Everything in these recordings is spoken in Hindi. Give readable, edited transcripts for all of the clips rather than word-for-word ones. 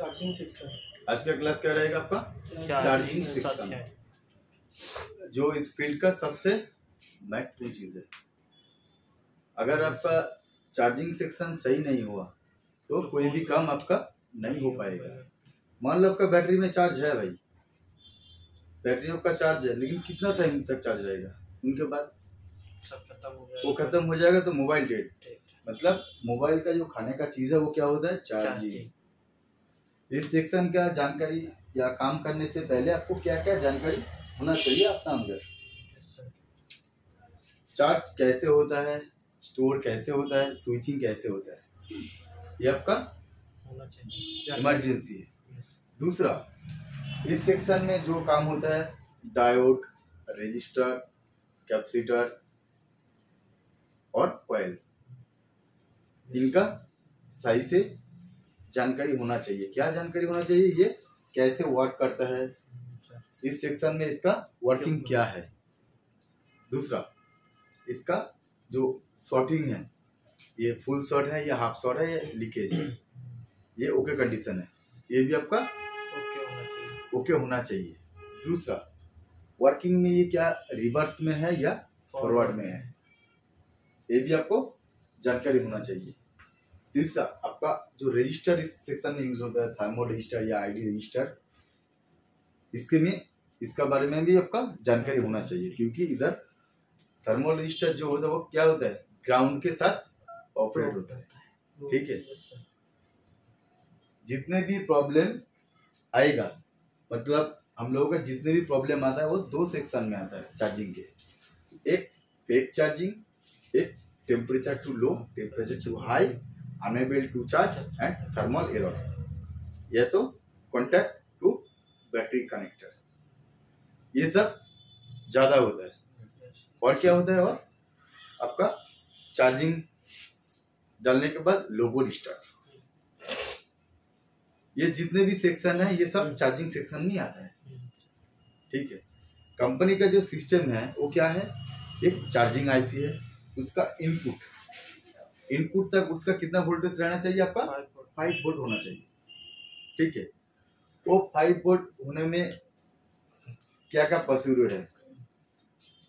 Charging section. आज का क्लास क्या रहेगा आपका? चार्जिंग सेक्शन, जो इस फील्ड का सबसे महत्वपूर्ण चीज है। अगर आपका चार्जिंग सेक्शन सही नहीं हुआ तो कोई भी काम आपका नहीं हो पाएगा। मान लो आपका बैटरी में चार्ज है भाई, बैटरी आपका चार्ज है, लेकिन कितना टाइम तक चार्ज रहेगा? उनके बाद वो खत्म हो जाएगा तो मोबाइल डेड। मतलब मोबाइल का जो खाने का चीज है वो क्या होता है? चार्जिंग। इस सेक्शन का जानकारी या काम करने से पहले आपको क्या क्या जानकारी होना चाहिए अपना अंदर? चार्ज कैसे होता है, स्टोर कैसे होता है, स्विचिंग कैसे होता है, ये आपका इमरजेंसी है। दूसरा, इस सेक्शन में जो काम होता है, डायोड, रेजिस्टर, कैपेसिटर और कॉइल, इनका सही से जानकारी होना चाहिए। क्या जानकारी होना चाहिए? ये कैसे वर्क करता है, इस सेक्शन में इसका वर्किंग क्या है। दूसरा, इसका जो शॉर्टिंग है, ये फुल शॉर्ट है या हाफ शॉर्ट है या लीकेज है, ये ओके कंडीशन है, ये भी आपका ओके होना चाहिए। दूसरा, वर्किंग में ये क्या रिवर्स में है या फॉरवर्ड में है, ये भी आपको जानकारी होना चाहिए। तीसरा, आपका जो रजिस्टर इस सेक्शन में यूज होता है, थर्मल रजिस्टर या आईडी रजिस्टर, इसका बारे में भी आपका जानकारी होना चाहिए, क्योंकि इधर थर्मल रजिस्टर जो होता है वो क्या होता है? ग्राउंड के साथ ऑपरेट होता है। ठीक है, जितने भी प्रॉब्लम आएगा, मतलब हम लोगों का जितने भी प्रॉब्लम आता है वो दो सेक्शन में आता है चार्जिंग के। एक फेक चार्जिंग, एक temperature too low, temperature too high, unable to charge and thermal error, या तो कॉन्टैक्ट टू बैटरी कनेक्टर, ये सब ज्यादा होता है। और क्या होता है? और आपका चार्जिंग डालने के बाद लोगो रिस्टार्ट, ये जितने भी सेक्शन है ये सब चार्जिंग सेक्शन में आता है। ठीक है, कंपनी का जो सिस्टम है वो क्या है? एक चार्जिंग आईसी है, उसका इनपुट तक उसका कितना वोल्टेज रहना चाहिए? आपका 5 वोल्ट होना चाहिए। ठीक है, वो 5 वोल्ट होने में क्या क्या प्रोसीड्यूर है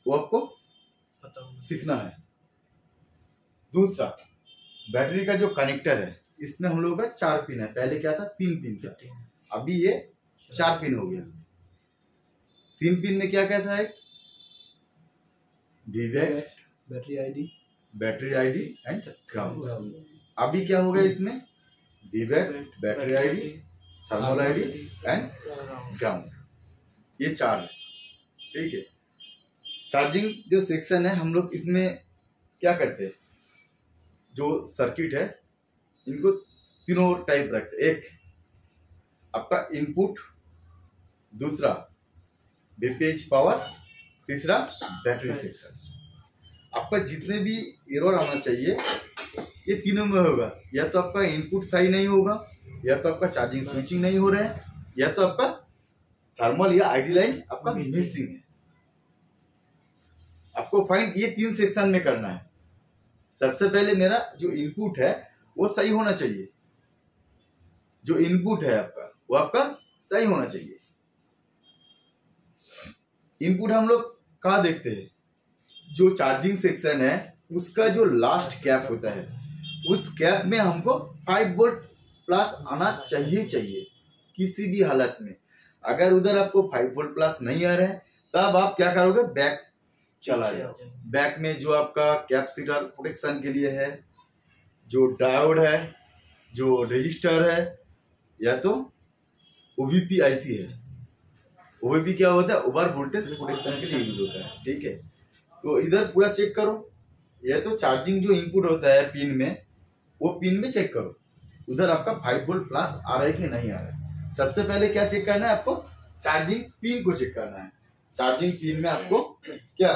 वो आपको सीखना है। दूसरा, बैटरी का जो कनेक्टर है, इसमें हम लोगों का 4 पिन है, पहले क्या था? 3 पिन था, अभी ये 4 पिन हो गया। 3 पिन में क्या क्या था? एक VBAT, battery ID and ground. अभी क्या हो गया इसमें? VBAT, battery ID, thermal ID and ground, ये 4 है। ठीक है, चार्जिंग जो सेक्शन है हम लोग इसमें क्या करते हैं? जो सर्किट है इनको तीनों टाइप रखते हैं। एक आपका इनपुट, दूसरा बीपीएच पावर, तीसरा बैटरी सेक्शन। आपका जितने भी एरर आना चाहिए ये तीनों में होगा। या तो आपका इनपुट सही नहीं होगा, या तो आपका चार्जिंग स्विचिंग नहीं हो रहा है, या तो आपका थर्मल या आईडी लाइन आपका मिसिंग है। आपको फाइंड ये 3 सेक्शन में करना है। सबसे पहले मेरा जो इनपुट है वो सही होना चाहिए, जो इनपुट है आपका वो आपका सही होना चाहिए। इनपुट हम लोग कहाँ देखते हैं? जो चार्जिंग सेक्शन है उसका जो लास्ट कैप होता है, उस कैप में हमको 5 वोल्ट प्लस आना चाहिए किसी भी हालत में। अगर उधर आपको 5 वोल्ट प्लस नहीं आ रहा है तब आप क्या करोगे? बैक चला जाओ। बैक में जो आपका कैपेसिटर प्रोटेक्शन के लिए है, जो डायोड है, जो रजिस्टर है, या तो ओवीपी आईसी है। ओवीपी क्या होता है? ओवर वोल्टेज प्रोटेक्शन के लिए यूज होता है। ठीक है, तो इधर पूरा चेक करो। या तो चार्जिंग जो इनपुट होता है पिन में, वो पिन में चेक करो उधर आपका 5 वोल्ट प्लस आ रहा है कि नहीं आ रहा है। सबसे पहले क्या चेक करना है? आपको चार्जिंग पिन को चेक करना है। चार्जिंग पिन में आपको क्या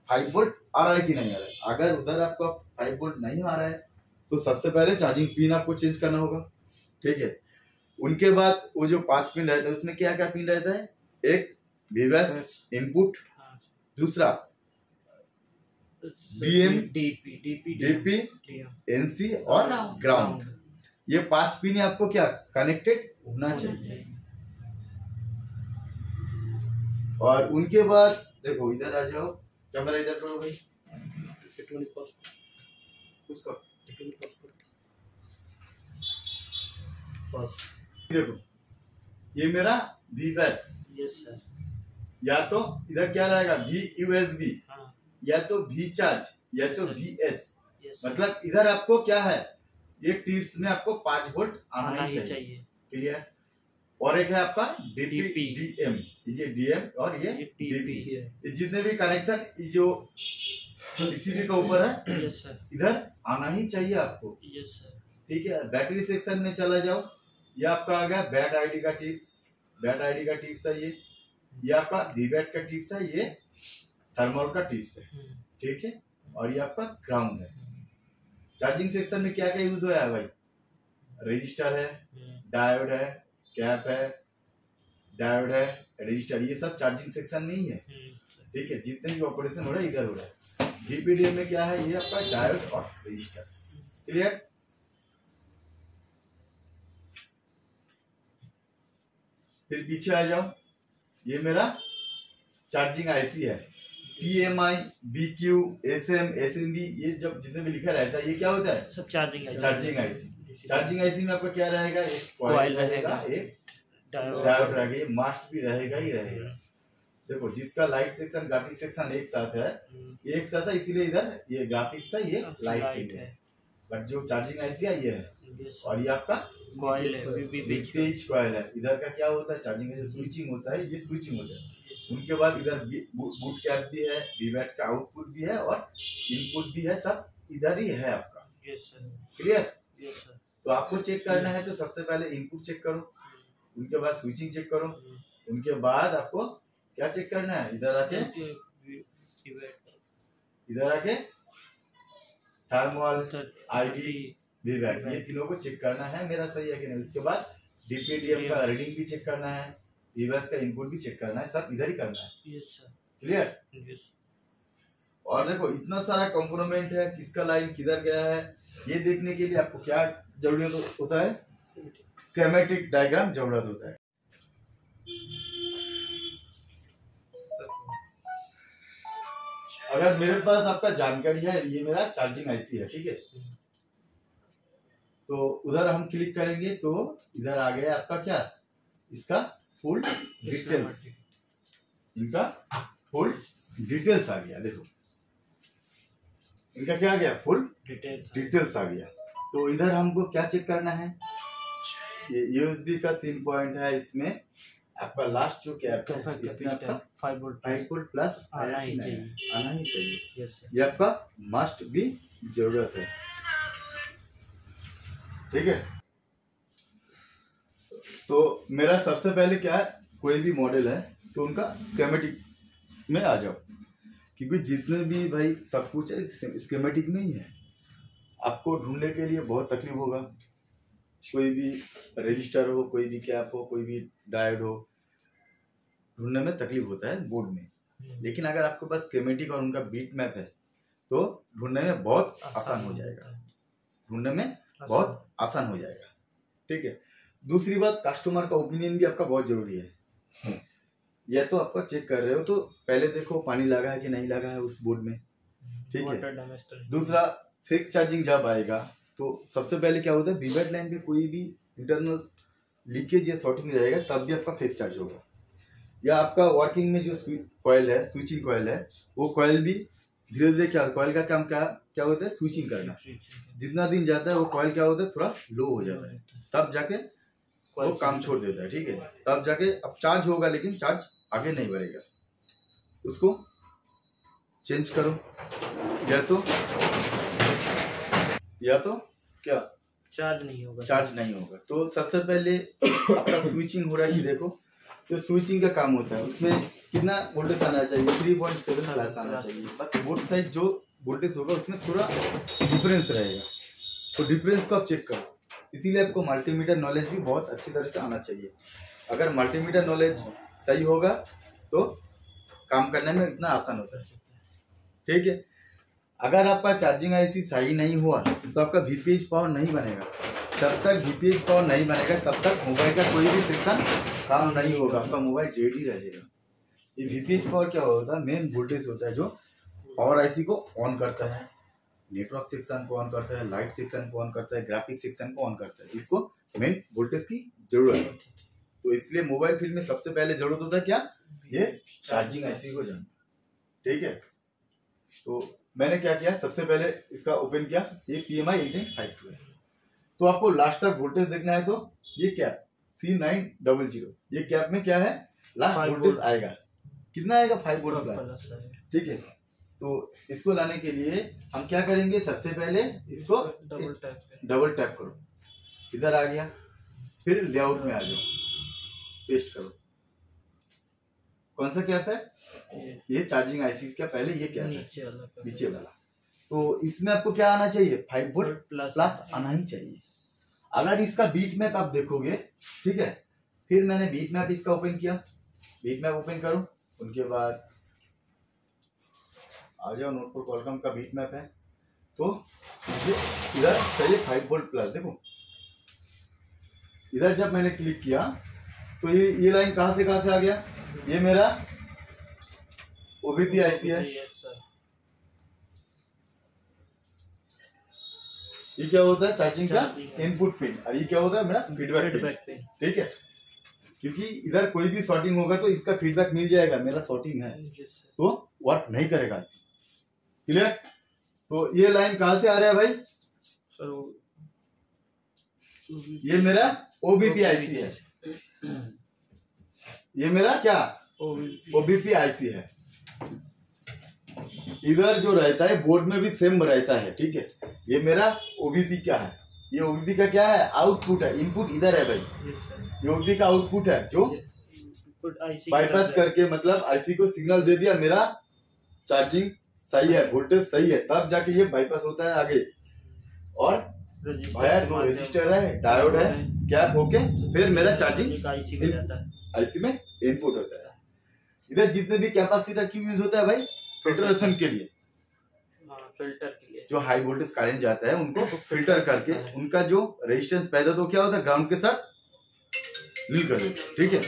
5 वोल्ट आ रहा है कि नहीं आ रहा है। अगर उधर आपका 5 वोल्ट नहीं आ रहा है तो सबसे पहले चार्जिंग पिन आपको चेंज करना होगा। ठीक है, उनके बाद वो जो 5 पिन रहता है उसमें क्या क्या पिन रहता है? एक वीएस इनपुट, दूसरा डीएम, डीपी, एनसी और ग्राउंड। ये 5 पिन आपको क्या कनेक्टेड होना चाहिए। और उनके बाद देखो इधर आ जाओ, कैमरा इधर करो भाई, उसको देखो ये मेरा वी बैस। Yes sir. या तो इधर क्या रहेगा वी यूएसबी, या तो वी चार्ज, या तो वी एस। मतलब इधर आपको क्या है, ये टिप्स में आपको 5 वोल्ट आना ही चाहिए। क्लियर। और एक है आपका डीपी डीएम, ये डीएम और ये डीपी। ये जितने भी कनेक्शन जो पीसीबी के ऊपर है इधर आना ही चाहिए आपको। ठीक है। बैटरी सेक्शन में चला जाओ, ये आपका आ गया बैट आईडी का टिप्स, बैट आईडी का टिप्स है ये आपका वीबैट का टिप्स है, ये थर्मल का टिप्स है। ठीक है। और ये आपका ग्राउंड है। चार्जिंग सेक्शन में क्या क्या यूज हुआ है भाई, रजिस्टर है, डायोड है, कैप है, डायोड है, रजिस्टर, ये सब चार्जिंग सेक्शन में ही है। ठीक है। जितने भी ऑपरेशन हो रहा है इधर हो रहा है। डीपीडीएम में क्या है, ये आपका डायोड और रजिस्टर। क्लियर। फिर पीछे आ जाओ, ये मेरा चार्जिंग आईसी है, PMI, BQ, SM, SMB, ये जब जितने भी लिखा रहता है ये क्या होता है, सब चार्जिंग आईसी। चार्जिंग आईसी में आपका क्या रहेगा, एक कॉइल रहेगा, एक डायोड रहेगा, ये मास्ट भी रहेगा ही रहेगा। देखो जिसका लाइट सेक्शन ग्राफिक सेक्शन एक साथ है, ये एक साथ है, इसीलिए इधर ये ग्राफिक्स है, ये लाइट है। बट जो चार्जिंग आईसी है ये है। और ये आपका कॉइल है, पेज कॉइल है। इधर का क्या होता है, चार्जिंग का जो स्विचिंग होता है, ये स्विचिंग होता है। उनके बाद इधर बूट कैप भी है, वीबैट का आउटपुट भी है और इनपुट भी है, सब इधर ही है आपका। क्लियर। तो आपको चेक करना है तो सबसे पहले इनपुट चेक करो, उनके बाद स्विचिंग चेक करो, उनके बाद आपको क्या चेक करना है, इधर आके थर्मल, आईडी, वीबैट, ये तीनों को चेक करना है मेरा सही है कि नहीं। उसके बाद डीपीडीएम का रीडिंग भी चेक करना है, वीबैट का इनपुट भी चेक करना है, सब इधर ही करना है। क्लियर। और देखो इतना सारा कंपोनेंट है, किसका लाइन किधर गया है, ये देखने के लिए आपको क्या जरूरत होता है, स्कीमेटिक डायग्राम जरूरत होता है। अगर मेरे पास आपका जानकारी है, ये मेरा चार्जिंग आईसी है, ठीक है, तो उधर हम क्लिक करेंगे तो इधर आ गया आपका क्या, इसका फुल डिटेल्स, इनका फुल डिटेल्स आ गया। देखो इनका क्या आ गया, फुल डिटेल्स आ गया। तो इधर हमको क्या चेक करना है, ये यूएसबी का 3 पॉइंट है, इसमें आपका लास्ट जो कैप है इसमें आपका 5 वोल्ट प्लस आना ही चाहिए। ये आपका मस्ट भी जरूरत है। ठीक है। तो मेरा सबसे पहले क्या है, कोई भी मॉडल है तो उनका स्कीमेटिक में आ जाओ, क्योंकि जितने भी भाई सब कुछ है स्कीमेटिक में ही है। आपको ढूंढने के लिए बहुत तकलीफ होगा, कोई भी रजिस्टर हो, कोई भी कैप हो, कोई भी डायोड हो, ढूंढने में तकलीफ होता है बोर्ड में। लेकिन अगर आपके पास स्कीमेटिक और उनका बीट मैप है तो ढूंढने में बहुत आसान हो जाएगा, ढूंढने में बहुत आसान हो जाएगा। ठीक है। दूसरी बात, कस्टमर का ओपिनियन भी आपका बहुत जरूरी है। या तो आपका चेक कर रहे हो तो पहले देखो पानी लगा है कि नहीं लगा है उस बोर्ड में। ठीक है। दूसरा, फेक चार्जिंग जब आएगा तो सबसे पहले क्या होता है, वीबैट लाइन पे कोई भी इंटरनल लीकेज या शॉर्टिंग रहेगा तब भी आपका फेक चार्ज होगा। या आपका वर्किंग में जो कॉइल है, स्विचिंग कॉइल है, वो कॉइल भी धीरे धीरे क्या, कॉइल का काम क्या होता है, स्विचिंग करना। जितना दिन जाता है वो कॉइल क्या होता है, थोड़ा लो हो जाता है, तब जाके वो काम छोड़ देता है। ठीक है। तब जाके अब चार्ज होगा, लेकिन चार्ज आगे नहीं बढ़ेगा, उसको चेंज करो। या तो क्या, चार्ज नहीं होगा। तो सबसे पहले आपका स्विचिंग हो रहा है कि देखो, तो स्विचिंग का काम होता है, उसमें कितना वोल्टेज आना चाहिए, 3.7 प्लस आना चाहिए। बट बोथ साइड जो वोल्टेज होगा उसमें थोड़ा डिफरेंस रहेगा, तो डिफरेंस को आप चेक करो। इसीलिए आपको मल्टीमीटर नॉलेज भी बहुत अच्छी तरह से आना चाहिए। अगर मल्टीमीटर नॉलेज सही होगा तो काम करने में इतना आसान होता है। ठीक है। अगर आपका चार्जिंग आईसी सही नहीं हुआ तो आपका वीपीएच पावर नहीं बनेगा। जब तक वीपीएच पावर नहीं बनेगा तब तक मोबाइल का कोई भी सेक्शन काम नहीं होगा, आपका मोबाइल डेड ही रहेगा। ये वीपीएच पावर क्या होता है? मेन वोल्टेज होता है जो पावर आईसी को ऑन करता है, नेटवर्क सेक्शन को ऑन करता है, लाइट सेक्शन को ऑन करता है, ग्राफिक सेक्शन को ऑन करता है। इसको मेन वोल्टेज की जरूरत है। तो इसलिए मोबाइल फील्ड में सबसे पहले जरूरत होता है क्या? ये चार्जिंग आईसी को जानना। ठीक है, तो मैंने क्या किया, सबसे पहले इसका ओपन किया, ये PMI 1852 है। तो आपको लास्ट तक वोल्टेज देखना है तो ये कैप C900, ये कैप में क्या है? लास्ट वोल्टेज आएगा, कितना आएगा? 5 वोल्ट प्लस। ठीक है, तो इसको लाने के लिए हम क्या करेंगे? सबसे पहले इसको डबल टैप करो, इधर आ गया, फिर लेआउट में आ जाओ, पेस्ट करो। कौन सा कैप है? ये चार्जिंग आईसी का पहले ये कैप है, नीचे वाला। तो इसमें आपको क्या आना चाहिए? 5 वोल्ट प्लस आना ही चाहिए। अगर इसका बीट मैप आप देखोगे, ठीक है, फिर मैंने बीट मैप इसका ओपन किया, बीट मैप ओपन करो, उनके बाद आ जाओ, नोट पर कॉलकम का बीट मैप है। तो इधर चाहिए 5 वोल्ट प्लस। देखो इधर जब मैंने क्लिक किया तो ये लाइन कहां से आ गया? ये मेरा ओबीपी आईसी है। ये क्या होता है? चार्जिंग का इनपुट पिन। और ये क्या होता है? मेरा फीडबैक पिन। ठीक है, क्योंकि इधर कोई भी शॉर्टिंग होगा तो इसका फीडबैक मिल जाएगा, मेरा शॉर्टिंग है तो वर्क नहीं करेगा। क्लियर? तो ये लाइन कहां से आ रहा है भाई? ये मेरा ओबीपी आईसी है, ये मेरा क्या? ओबीपी आईसी है। इधर जो रहता है बोर्ड में भी सेम रहता है। ठीक है, ये मेरा ओबीपी का है, ये ओबीपी का क्या है? आउटपुट है। इनपुट इधर है भाई, ये ओबीपी का आउटपुट है जो बाईपास करके मतलब आईसी को सिग्नल दे दिया, मेरा चार्जिंग सही है, वोल्टेज सही है, तब जाके ये बाईपास होता है आगे। और वायर 2 रजिस्टर है, डायोड है, कैप होके फिर मेरा चार्जिंग आईसी में इनपुट होता है। इधर जितने भी कैपेसिटर की यूज होता है भाई फिल्टरेशन के लिए, फिल्टर के लिए, जो हाई वोल्टेज करंट जाता है उनको फिल्टर करके उनका जो रेजिस्टेंस पैदा तो क्या होता है? ग्राउंड के साथ मिल कर। ठीक है,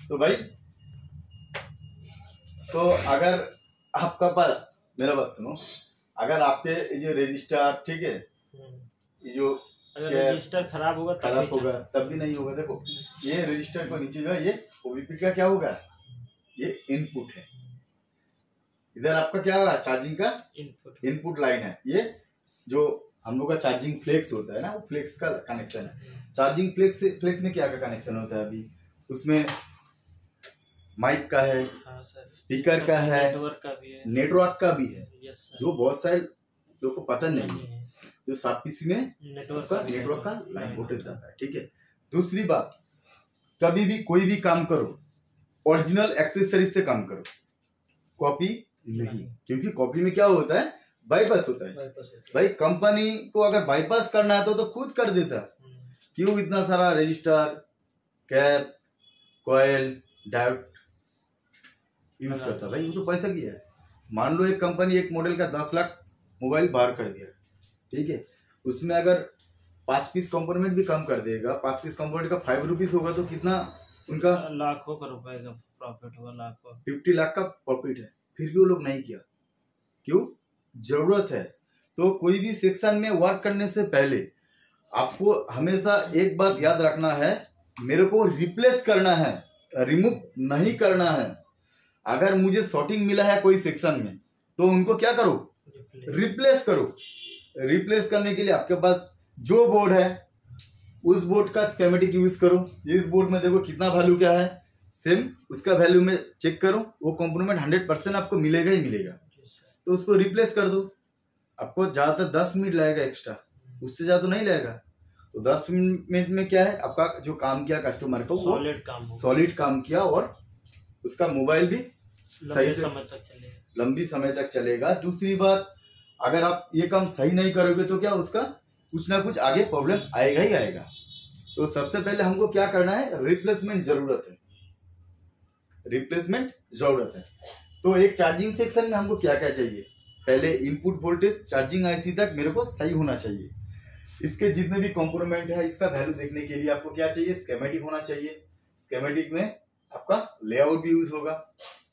तो भाई तो अगर आपका पास, मेरा बात सुनो, अगर आपके ये रजिस्टर, ठीक है, ये जो अगर रजिस्टर खराब होगा तब भी नहीं होगा। देखो ये रजिस्टर को नीचे जो ये ओबीपी का क्या होगा? ये इनपुट है। इधर आपका क्या होगा? चार्जिंग का इनपुट लाइन है। ये जो हम लोग का चार्जिंग फ्लेक्स होता है ना, वो फ्लेक्स का कनेक्शन है। चार्जिंग फ्लेक्स में क्या का कनेक्शन होता है? अभी उसमें माइक का है, स्पीकर का है, नेटवर्क का भी है, जो बहुत सारे लोग को पता नहीं है। जो सब पीसी में नेटवर्क का लाइन वोल्टेज जाता है। ठीक है, दूसरी बात, कभी भी कोई भी काम करो ओरिजिनल एक्सेसरीज से काम करो, कॉपी नहीं। क्योंकि कॉपी में क्या होता है? बाईपास होता है। भाई कंपनी को अगर बाईपास करना है तो खुद कर देता। क्यों इतना सारा register, cap, coil, diode use करता? भाई वो तो पैसा की है। मान लो एक कंपनी एक मॉडल का 10 लाख मोबाइल बाहर कर दिया, ठीक है, उसमें अगर 5 पीस कंपोनेंट भी कम कर देगा, 5 पीस कंपोनेंट का 5 रुपीज होगा तो कितना उनका? लाखों का रुपए का प्रॉफिट होगा, लाखों 50 लाख का प्रॉफिट है। फिर भी वो लोग नहीं किया, क्यों? जरूरत है। तो कोई भी सेक्शन में वर्क करने से पहले आपको हमेशा एक बात याद रखना है, मेरे को रिप्लेस करना है, रिमूव नहीं करना है। अगर मुझे शॉर्टिंग मिला है कोई सेक्शन में तो उनको क्या करो? रिप्लेस करो। रिप्लेस करने के लिए आपके पास जो बोर्ड है उस बोर्ड का स्कीमेटिक यूज करो। इस बोर्ड में देखो कितना वैल्यू क्या है, सेम उसका वैल्यू में चेक करो, वो कंपोनेंट 100% आपको मिलेगा ही मिलेगा, तो उसको रिप्लेस कर दो। आपको ज्यादातर 10 मिनट लगेगा एक्स्ट्रा, उससे ज्यादा तो नहीं लगेगा। तो 10 मिनट में क्या है, आपका जो काम किया कस्टमर को वो सॉलिड काम किया और उसका मोबाइल भी सही से लंबी समय तक चलेगा। दूसरी बात, अगर आप ये काम सही नहीं करोगे तो क्या उसका कुछ ना कुछ आगे प्रॉब्लम आएगा ही आएगा। तो सबसे पहले हमको क्या करना है? रिप्लेसमेंट जरूरत है, रिप्लेसमेंट जरूरत है। तो एक चार्जिंग सेक्शन में हमको क्या क्या चाहिए? पहले इनपुट वोल्टेज चार्जिंग आईसी तक मेरे को सही होना चाहिए। इसके जितने भी कंपोनेंट है इसका वैल्यू देखने के लिए आपको क्या चाहिए, स्केमेटिक होना चाहिए। स्केमेटिक में आपका लेआउट भी यूज होगा,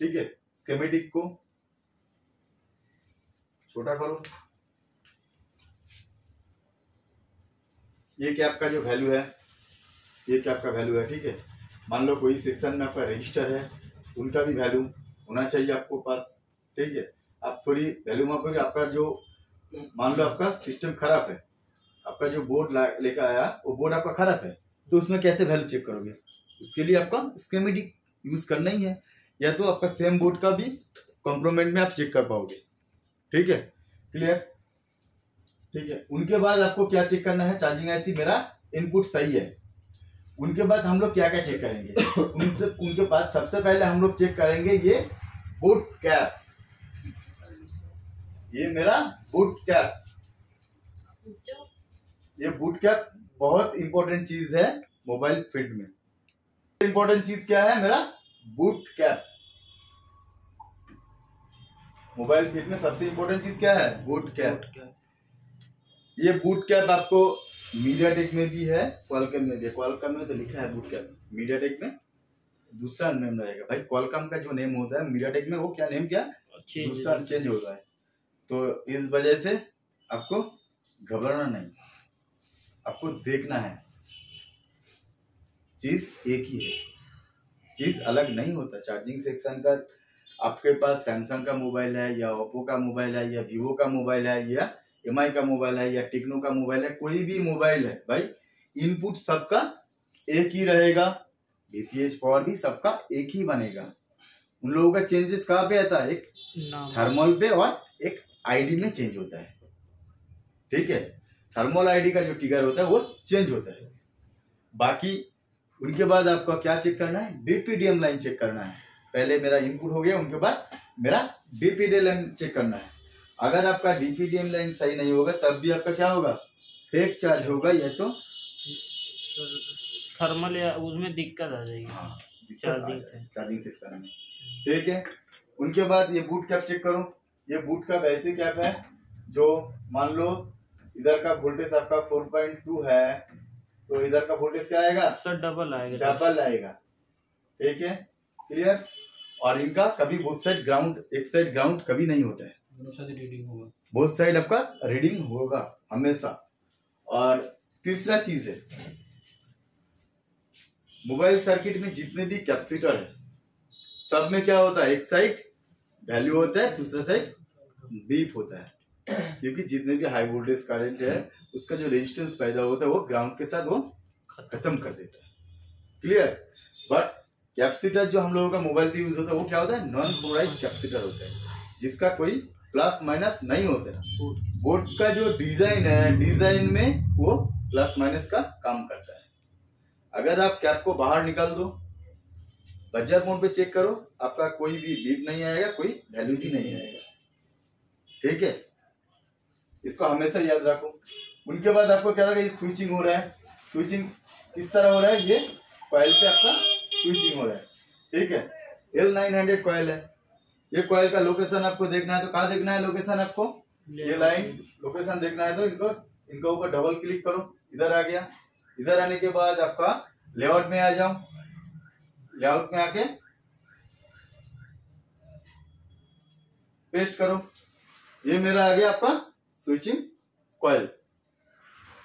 ठीक है। स्केमेटिक को छोटा करो, ये कैप का जो वैल्यू है, ये कैप का वैल्यू है, ठीक है। मान लो कोई सेक्शन में आपका रजिस्टर है, उनका भी वैल्यू होना चाहिए आपको पास, ठीक है। आप थोड़ी वैल्यू मापोगे, आपका जो मान लो आपका सिस्टम खराब है, आपका जो बोर्ड लेकर आया वो बोर्ड आपका खराब है, तो उसमें कैसे वैल्यू चेक करोगे? उसके लिए आपका स्कीमेटिक यूज करना ही है, या तो आपका सेम बोर्ड का भी कंपोनेंट में आप चेक कर पाओगे, ठीक है। क्लियर, ठीक है। उनके बाद आपको क्या चेक करना है, चार्जिंग आईसी मेरा इनपुट सही है। उनके बाद हम लोग क्या क्या चेक करेंगे उनके बाद सबसे पहले हम लोग चेक करेंगे ये बूट कैप, ये मेरा बूट कैप। ये बूट कैप बहुत इंपॉर्टेंट चीज है मोबाइल फील्ड में। इंपॉर्टेंट चीज क्या है, मेरा बूट कैप। मोबाइल फील्ड में सबसे इंपॉर्टेंट चीज क्या है, बूट कैप। ये बूट कैप आपको मीडियाटेक में भी है, क्वालकॉम में भी है। क्वालकॉम में तो लिखा है बूट कैप, मीडियाटेक में दूसरा नेम रहेगा भाई। क्वालकॉम का जो नेम होता है मीडियाटेक में वो क्या नेम, क्या दूसरा चेंज होता है। तो इस वजह से आपको घबराना नहीं, आपको देखना है, चीज एक ही है, चीज अलग नहीं होता। चार्जिंग सेक्शन का आपके पास सैमसंग का मोबाइल है या ओप्पो का मोबाइल है या वीवो का मोबाइल है या एमआई का मोबाइल है या टेक्नो का मोबाइल है, कोई भी मोबाइल है भाई, इनपुट सबका एक ही रहेगा, बीपीएच पावर भी सबका एक ही बनेगा। उन लोगों का चेंजेस कहाँ पे आता है, एक थर्मल पे और एक आईडी में चेंज होता है, ठीक है। थर्मल आईडी का जो ट्रिगर होता है वो चेंज होता है। बाकी उनके बाद आपको क्या चेक करना है, डीपीडीएम लाइन चेक करना है। पहले मेरा इनपुट हो गया, उनके बाद मेरा डीपीडीएम लाइन चेक करना है। अगर आपका डीपीडीएम लाइन सही नहीं होगा तब भी आपका क्या होगा, फेक चार्ज होगा, या तो थर्मल या उसमें दिक्कत आ जाएगी। हाँ, चार्जिंग सेक्शन में, ठीक है। उनके बाद ये बूट कैप चेक करो। ये बूट कैप ऐसी कैप है जो मान लो इधर का वोल्टेज आपका 4.2 है, तो इधर का वोल्टेज क्या आएगा सर, डबल आएगा, डबल आएगा, ठीक है। क्लियर। और इनका कभी बोथ साइड ग्राउंड, एक साइड ग्राउंड कभी नहीं होता है, रीडिंग होगा, बोथ साइड आपका रीडिंग होगा हमेशा। और तीसरा चीज है, मोबाइल सर्किट में जितने भी कैपेसिटर है सब में क्या होता है, एक साइड वैल्यू होता है, दूसरा साइड बीप होता है। क्योंकि जितने भी हाई वोल्टेज करंट है उसका जो रेजिस्टेंस पैदा होता है वो ग्राउंड के साथ वो खत्म कर देता है। क्लियर। बट कैपेसिटर जो हम लोगों का मोबाइल पे यूज होता है वो क्या होता है, नॉन पोलराइज्ड कैपेसिटर होता है, जिसका कोई प्लस माइनस नहीं होता है। बोर्ड का जो डिजाइन है, डिजाइन में वो प्लस माइनस का काम करता है। अगर आप कैप को बाहर निकाल दो, बजर मोड पे चेक करो, आपका कोई भी बीप नहीं आएगा, कोई वैल्यू भी नहीं आएगा, ठीक है। इसको हमेशा याद रखो। उनके बाद आपको क्या लगा, ये स्विचिंग हो रहा है। स्विचिंग किस तरह हो रहा है, ये कॉइल पे आपका स्विचिंग हो रहा है, ठीक है। L900 कॉइल है। ये कॉइल का लोकेशन आपको देखना है तो कहाँ देखना है लोकेशन आपको, ये लाइन लोकेशन देखना है तो इनका ऊपर डबल क्लिक करो, इधर आ गया। इधर आने के बाद आपका लेआउट में आ जाओ, लेआउट में आके पेस्ट करो। ये मेरा आ गया आपका स्विचिंग कॉइल,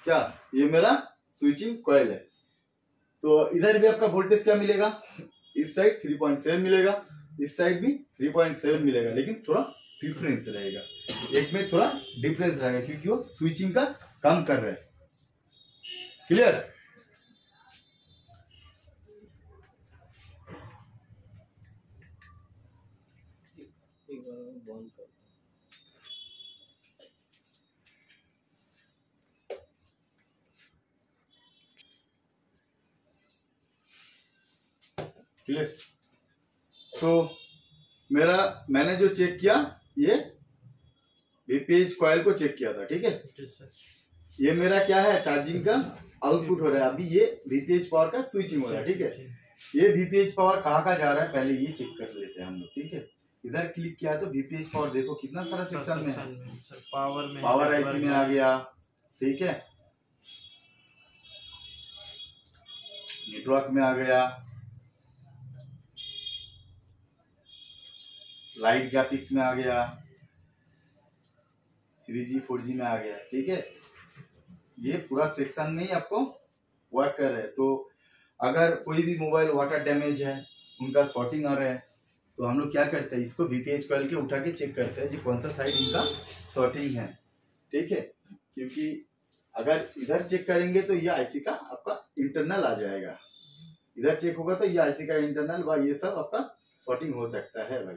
क्या ये मेरा स्विचिंग कॉइल है। तो इधर भी आपका वोल्टेज क्या मिलेगा, इस साइड 3.7 मिलेगा, इस साइड भी 3.7 मिलेगा, लेकिन थोड़ा डिफरेंस रहेगा, एक में थोड़ा डिफरेंस रहेगा क्योंकि वो स्विचिंग का काम कर रहा है। क्लियर। क्लियर। तो मैंने जो चेक किया, ये बीपीएच कॉइल को चेक किया था, ठीक है। ये मेरा क्या है, चार्जिंग का आउटपुट हो रहा है। अभी ये बीपीएच पावर का स्विचिंग हो रहा है, ठीक है। ये बीपीएच पावर कहाँ का जा रहा है पहले ये चेक कर लेते हैं हम लोग, ठीक है। इधर क्लिक किया तो वीपीएच पावर देखो कितना सारा सेक्शन में है। सर पावर में, पावर आईसी में आ गया, ठीक है, नेटवर्क में आ गया, लाइट ग्राफिक्स में आ गया, 3G 4G में आ गया, ठीक है। ये पूरा सेक्शन में ही आपको वर्क कर रहे हैं। तो अगर कोई भी मोबाइल वाटर डैमेज है, उनका शॉर्टिंग आ रहा है, तो हम लोग क्या करते हैं, इसको वीपीएच कॉइल के उठा के चेक करते हैं जी कौन सा साइड इनका शॉर्टिंग है, ठीक है। क्योंकि अगर इधर चेक करेंगे तो ये आईसी का आपका इंटरनल आ जाएगा, इधर चेक होगा तो ये आईसी का इंटरनल, भाई ये सब आपका शॉर्टिंग हो सकता है, भाई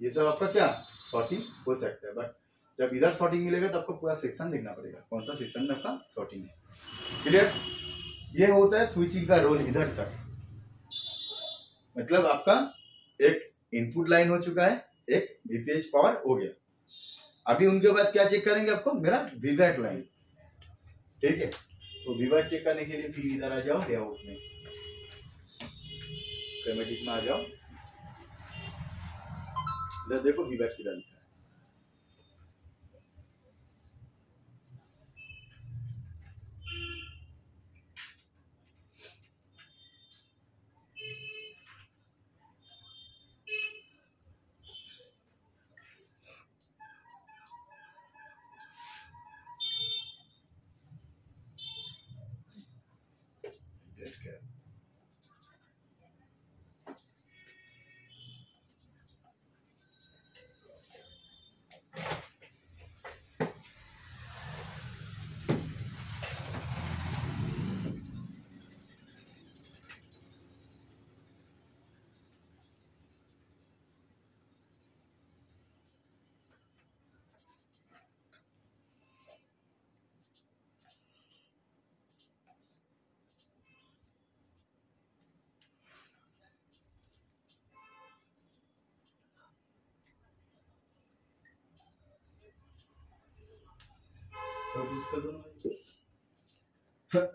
ये सब आपका क्या शॉर्टिंग हो सकता है। बट जब इधर शॉर्टिंग मिलेगा तो आपको पूरा सेक्शन देखना पड़ेगा कौन सा सेक्शन में आपका शॉर्टिंग है। क्लियर? ये होता है स्विचिंग का रोल इधर तक, मतलब आपका एक इनपुट लाइन हो चुका है, एक वीपीएच पावर हो गया। अभी उनके बाद क्या चेक करेंगे, आपको मेरा वीवैट लाइन, ठीक है। तो वीवैट चेक करने के लिए फिर इधर आ जाओ, लेआउट में, स्कीमेटिक में आ जाओ, इधर देखो वीवैट किधर लिखा है।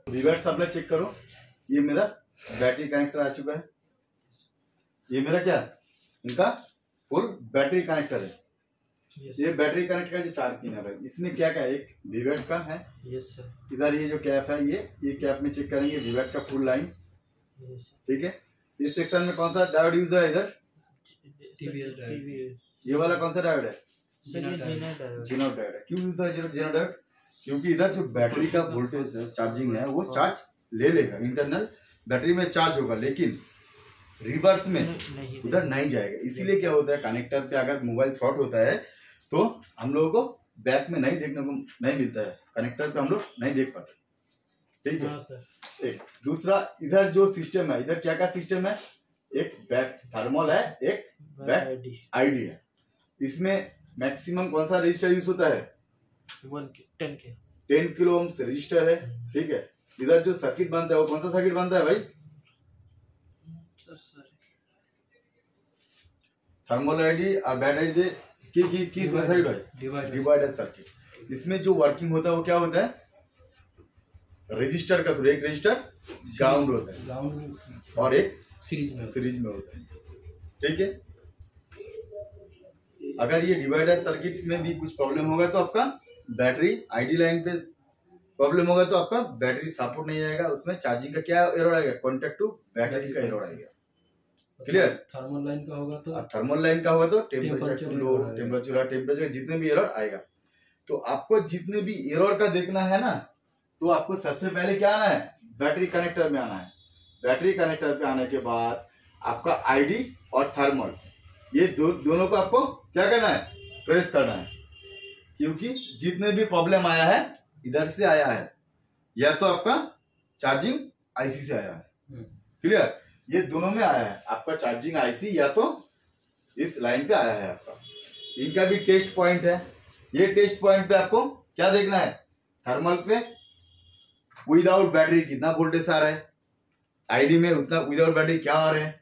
वीवैट सप्लाई चेक करो, ये मेरा बैटरी कनेक्टर आ चुका है, ये मेरा क्या इनका फुल बैटरी कनेक्टर है। ये बैटरी कनेक्टर का जो 4 पिन है भाई, इसमें क्या क्या है, एक वीवैट का है, इधर ये जो कैप है, ये कैप में चेक करेंगे वीवैट का फुल लाइन, ठीक है। इस सेक्शन में कौन सा डायोड यूज है, इधर ये वाला कौन सा डायोड है, जेनो डायोड है। क्यों यूज है जेनो डायोड, क्योंकि इधर जो बैटरी का वोल्टेज चार्जिंग है वो चार्ज ले लेगा, इंटरनल बैटरी में चार्ज होगा, लेकिन रिवर्स में उधर नहीं जाएगा। इसीलिए क्या होता है, कनेक्टर पे अगर मोबाइल शॉर्ट होता है तो हम लोगों को बैक में नहीं देखने को नहीं मिलता है, कनेक्टर पे हम लोग नहीं देख पाते, ठीक है। एक दूसरा इधर जो सिस्टम है, इधर क्या क्या सिस्टम है, एक बैक थर्मल है, एक बैक आईडी है। इसमें मैक्सिमम कौन सा रजिस्टर यूज होता है, 10 किलो ओम्स रजिस्टर है, ठीक है। इधर जो सर्किट बनता है वो कौन सा सर्किट बनता है भाई, थर्मल आईडी और बैट आईडी की सर्किट भाई, डिवाइडर सर्किट। इसमें जो वर्किंग होता है वो क्या होता है, रजिस्टर का थ्रू, एक रजिस्टर ग्राउंड होता है और एक सीरीज में होता है, ठीक है। अगर ये डिवाइडर सर्किट में भी कुछ प्रॉब्लम होगा तो आपका बैटरी आईडी लाइन पे प्रॉब्लम होगा तो आपका बैटरी सपोर्ट नहीं आएगा, उसमें चार्जिंग का क्या एरर आएगा, कॉन्टेक्ट टू बैटरी का एरर आएगा। क्लियर? थर्मल लाइन का होगा तो टेम्परेचर लो, टेम्परेचर जितने भी एरर आएगा। तो आपको जितने भी एरर का देखना है ना, तो आपको सबसे पहले क्या आना है, बैटरी कनेक्टर में आना है। बैटरी कनेक्टर पे आने के बाद आपका आईडी और थर्मल, ये दोनों को आपको क्या करना है, प्रेस करना है। क्योंकि जितने भी प्रॉब्लम आया है इधर से आया है, या तो आपका चार्जिंग आईसी से आया है। क्लियर? ये दोनों में आया है, आपका चार्जिंग आईसी या तो इस लाइन पे आया है आपका। इनका भी टेस्ट पॉइंट है। ये टेस्ट पॉइंट पे आपको क्या देखना है, थर्मल पे विदाउट बैटरी कितना वोल्टेज आ रहा है, आईडी में उतना विदाउट बैटरी क्या आ रहा है,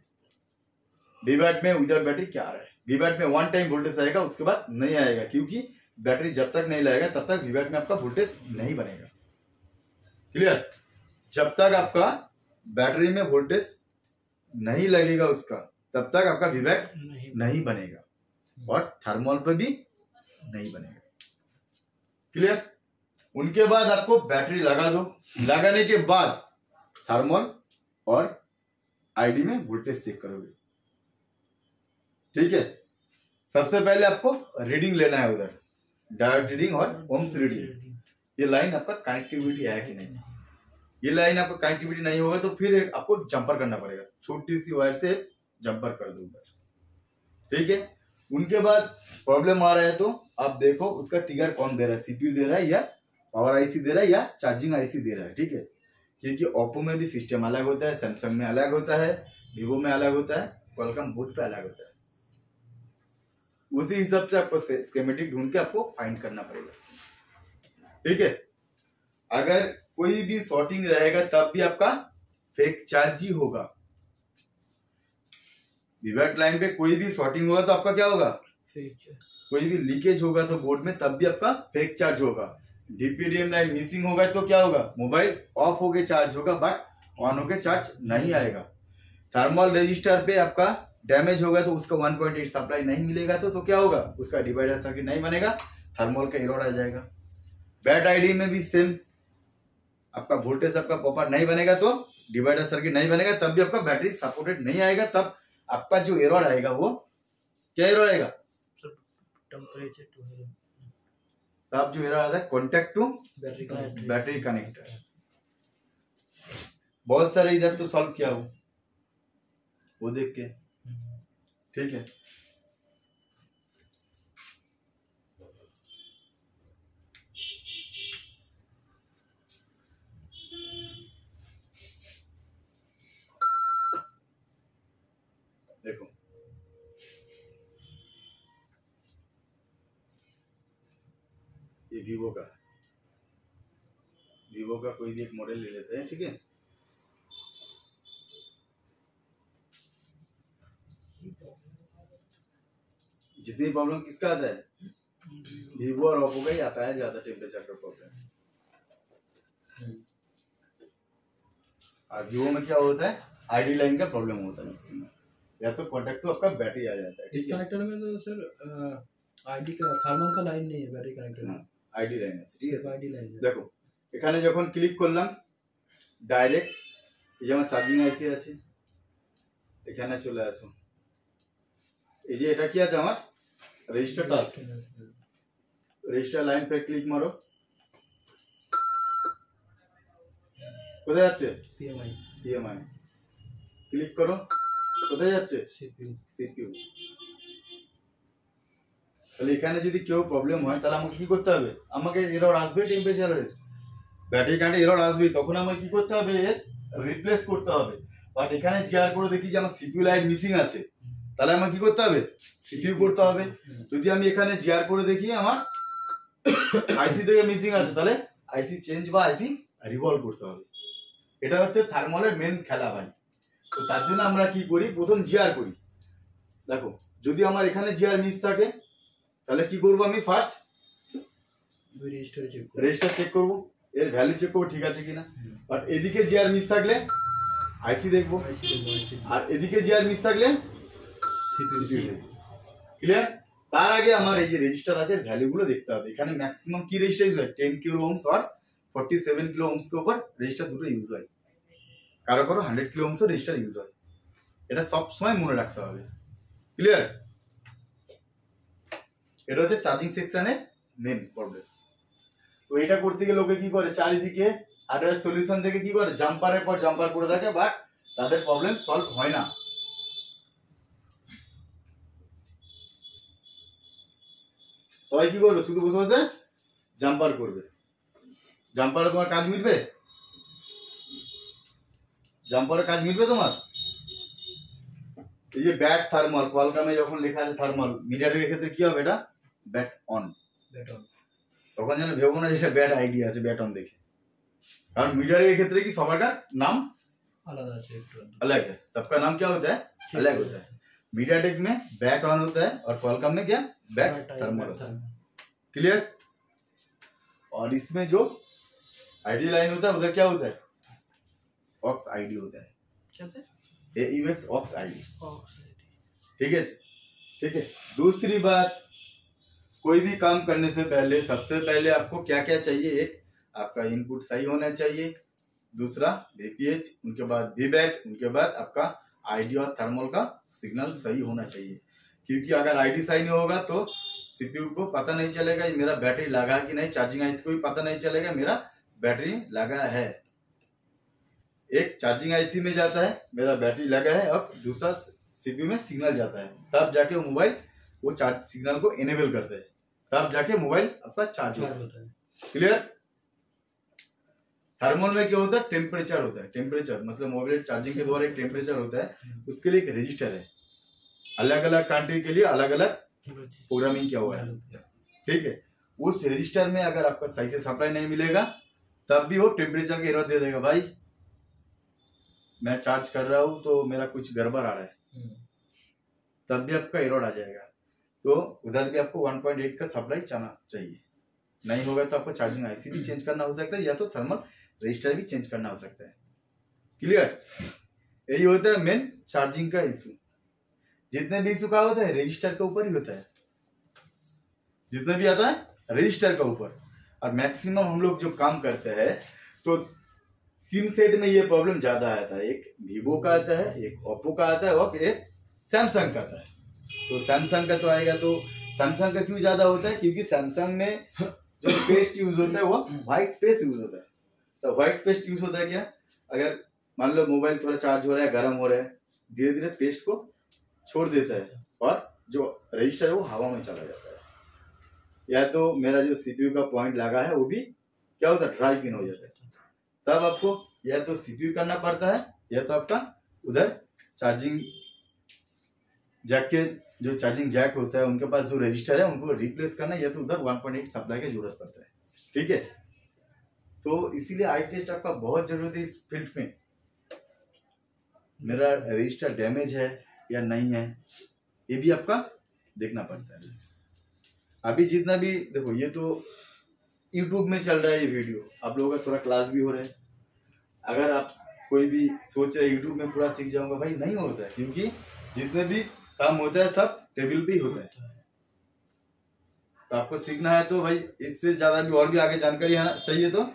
वीवैट में विदाउट बैटरी क्या आ रहा है। वीवैट में 1 टाइम वोल्टेज आएगा, उसके बाद नहीं आएगा, क्योंकि बैटरी जब तक नहीं लगाएगा तब तक वीवैट में आपका वोल्टेज नहीं बनेगा। क्लियर? जब तक आपका बैटरी में वोल्टेज नहीं लगेगा उसका, तब तक आपका वीवैट नहीं बनेगा। और थर्मल पे भी नहीं बनेगा। क्लियर? उनके बाद आपको बैटरी लगा दो, लगाने के बाद थर्मल और आईडी में वोल्टेज चेक करोगे। ठीक है, सबसे पहले आपको रीडिंग लेना है उधर, डायोड रीडिंग और ओम्स रीडिंग। ये लाइन आपका कनेक्टिविटी है कि नहीं, ये लाइन आपका कनेक्टिविटी नहीं होगा तो फिर आपको जंपर करना पड़ेगा, छोटी सी वायर से जंपर कर दो उधर। ठीक है, उनके बाद प्रॉब्लम आ रहा है तो आप देखो उसका ट्रिगर कौन दे रहा है, सीपीयू दे रहा है या पावर आईसी दे रहा है या चार्जिंग आईसी दे रहा है। ठीक है, क्योंकि ओप्पो में भी सिस्टम अलग होता है, सैमसंग में अलग होता है, वीवो में अलग होता है, क्वालकॉम बोर्ड पे अलग होता है। उसी हिसाब से आपको स्कीमेटिक ढूंढ के आपको फाइंड करना पड़ेगा। ठीक है, अगर कोई भी शॉर्टिंग रहेगा तब भी आपका फेक चार्ज ही होगा। विवेट लाइन पे कोई भी शॉर्टिंग होगा तो आपका क्या होगा, कोई भी लीकेज होगा तो बोर्ड में तब भी आपका फेक चार्ज होगा। डीपीडीएम लाइन मिसिंग होगा तो क्या होगा, मोबाइल ऑफ होके चार्ज होगा बट ऑन होके चार्ज नहीं आएगा। थर्मल रजिस्टर पे आपका डैमेज होगा तो उसका 1.8 सप्लाई नहीं मिलेगा तो क्या होगा, उसका डिवाइडर सर्किट नहीं बनेगा, थर्मल का एरर आ जाएगा। बैट आईडी में भी सेम, आपका वोल्टेज आपका प्रॉपर नहीं बनेगा तो डिवाइडर सर्किट नहीं बनेगा, तब भी आपका बैटरी सपोर्टेड नहीं आएगा। तब आपका जो एरर आएगा वो क्या एरर आएगा, टेम्परेचर टू, तब जो एरर आता है कॉन्टेक्ट टू बैटरी कनेक्टर। बहुत सारे इधर तो सॉल्व किया वो देख के। ठीक है, देखो ये वीवो का कोई भी एक मॉडल ले लेते हैं। ठीक है, जितनी प्रॉब्लम किसका आता है, वीवो और ओप्पो का ही आता है ज्यादा टेम्परेचर का प्रॉब्लम। और वीवो में क्या होता है, आईडी लाइन का प्रॉब्लम होता है, या तो कॉन्टेक्ट टू आपका बैटरी आ जाता है। इस कनेक्टर में तो सर आईडी का थर्मल का लाइन नहीं है, बैटरी कनेक्टर है, आईडी लाइन है। ठीक है, आईडी लाइन है। देखो এখানে যখন ক্লিক করলাম ডাইরেক্ট এই যে আমার চার্জিং আইসি আছে, এখানে চলে আসো, এই যে এটা কি আছে আমার রেজিস্টারটা আছে, রেজিস্টার লাইন पे ক্লিক মারো, কোথায় যাচ্ছে পিএমআই, ক্লিক করো, কোথায় যাচ্ছে সিপিইউ। তাহলে এখানে যদি কেউ প্রবলেম হয় তাহলে আমাকে কি করতে হবে, আমাকে এরর আসবে টেম্পারেচারের, ব্যাটারি কারেন্টে এরর আসবে, তখন আমাকে কি করতে হবে, এর রিপ্লেস করতে হবে। বাট এখানে জিআর করে দেখি যে আমার সিপিইউ লাইন মিসিং আছে, তাহলে আমার কি করতে হবে, সিপিইউ করতে হবে। যদি আমি এখানে জিআর করে দেখি আমার আইসি থেকে মিসিং আছে, তাহলে আইসি চেঞ্জ বা আইসি রিভলভ করতে হবে। এটা হচ্ছে থার্মলের মেন খেলা ভাই। তো তার জন্য আমরা কি করি, প্রথম জিআর করি। দেখো যদি আমার এখানে জিআর মিস থাকে তাহলে কি করব, আমি ফার্স্ট রেজিস্টার চেক করব, এর ভ্যালু চেক করব ঠিক আছে কিনা। বাট এদিকে জিআর মিস থাকলে আইসি দেখব, আর এদিকে জিআর মিস থাকলে সিপিইউ দেখব। ক্লিয়ার? তার আগে আমার এই যে রেজিস্টার আছে ভ্যালুগুলো দেখতে হবে। এখানে ম্যাক্সিমাম কি রেজিস্টার ইউজ হয়, 10 কিলো ওহমস আর 47 কিলো ওহমস के ऊपर রেজিস্টার দুটো ইউজ হয়, কারো কারো 100 কিলো ওহমস রেজিস্টার ইউজ হয়। এটা সব সময় মনে রাখতে হবে। ক্লিয়ার? এটা হচ্ছে চার্জিং সেকশনের মেন প্রবলেম। তো এটা করতে গিয়ে লোকে কি করে, চারিদিকে হার্ডওয়্যার সলিউশন থেকে কি করে, জাম্পারের পর জাম্পার করে থাকে, বাট তাদের প্রবলেম সলভ হয় না। সবাই কি করবে, শুধু বসে বসে জাম্পার করবে। জাম্পারে তোমার কাজ মিলবে, জাম্পারের কাজ মিলবে তোমার। এই যে ব্যাট থার্মাল, কোয়ালকমে যখন লেখা আছে থার্মাল, মিটারের ক্ষেত্রে কি হবে, এটা ব্যাট অন, তখন যেন ভেবো না যেটা ব্যাট আইডি আছে ব্যাট অন দেখে, কারণ মিটারের ক্ষেত্রে কি সবারকার নাম আলাদা আছে, अलग है, सबका नाम क्या होता है, अलग होता है। मीडियाटेक में बैट ऑन होता है और क्वालकॉम में क्या बैट थर्मल होता है। क्लियर? और इसमें जो आईडी लाइन होता है उधर क्या होता है, ऑक्स आईडी होता है, AUX ऑक्स आईडी। ठीक है, ठीक है। दूसरी बात, कोई भी काम करने से पहले सबसे पहले आपको क्या क्या चाहिए, एक आपका इनपुट सही होना चाहिए, दूसरा वीपीएच, उनके बाद वीबैट, उनके बाद आपका आईडी और थर्मल का सिग्नल सही होना चाहिए। क्योंकि अगर आईडी सही नहीं होगा तो सीपीयू को पता नहीं चलेगा मेरा बैटरी लगा कि नहीं, चार्जिंग आईसी को भी पता नहीं चलेगा मेरा बैटरी लगा है। एक चार्जिंग आईसी में जाता है मेरा बैटरी लगा है, और दूसरा सीपीयू में सिग्नल जाता है, तब जाके मोबाइल वो चार्ज सिग्नल को इनेबल करता है, तब जाके मोबाइल आपका चार्ज होता है। क्लियर। थर्मल में क्या होता है, टेम्परेचर होता है। टेम्परेचर मतलब मोबाइल चार्जिंग के द्वारा एक टेम्परेचर होता है, उसके लिए एक रजिस्टर है, अलग अलग कंट्री के लिए अलग अलग प्रोग्रामिंग किया हुआ है। ठीक है। उस रजिस्टर में अगर आपका सही से सप्लाई नहीं मिलेगा तब भी वो टेम्परेचर का एरर दे देगा, भाई मैं चार्ज कर रहा हूं तो मेरा कुछ गड़बड़ आ रहा है, तब भी आपका एरर आ जाएगा। तो उधर भी आपको 1.8 का सप्लाई जाना चाहिए, नहीं होगा तो आपको चार्जिंग आईसी भी चेंज करना हो सकता है, या तो थर्मल रजिस्टर भी चेंज करना हो सकता है। क्लियर। यही होता है मेन चार्जिंग का इशू। जितने भी इशू का होता है रजिस्टर के ऊपर ही होता है, जितने भी आता है रजिस्टर के ऊपर। और मैक्सिमम हम लोग जो काम करते हैं तो 3 सेट में ये प्रॉब्लम ज्यादा आता है, एक वीवो का आता है, एक ओप्पो का आता है और एक सैमसंग का आता है। तो सैमसंग का तो आएगा, तो सैमसंग का क्यों ज्यादा होता है, क्योंकि सैमसंग में जो पेस्ट यूज होता है वो व्हाइट पेस्ट यूज होता है। तो व्हाइट पेस्ट यूज होता है क्या, अगर मान लो मोबाइल थोड़ा चार्ज हो रहा है, गर्म हो रहा है, धीरे धीरे पेस्ट को छोड़ देता है और जो रजिस्टर है वो हवा में चला जाता है, या तो मेरा जो सीपीयू का पॉइंट लगा है वो भी क्या होता है, ड्राई पिन हो जाता है। तब आपको या तो सीपीयू करना पड़ता है, या तो आपका उधर चार्जिंग जैक के जो चार्जिंग जैक होता है उनके पास जो रजिस्टर है उनको रिप्लेस करना, या तो उधर 1.8 सप्लाई की जरूरत पड़ता है। ठीक है। तो इसीलिए आई टेस्ट आपका बहुत जरूरत है इस फील्ड में। मेरा रजिस्टर डैमेज है या नहीं है ये भी आपका देखना पड़ता है। अभी जितना भी देखो, ये तो YouTube में चल रहा है ये वीडियो, आप लोगों का थोड़ा क्लास भी हो रहा है। अगर आप कोई भी सोच रहे YouTube में पूरा सीख जाऊंगा, भाई नहीं होता है, क्योंकि जितने भी काम होता है सब टेबल पे ही होता है। तो आपको सीखना है तो भाई इससे ज्यादा भी और भी आगे जानकारी आना चाहिए तो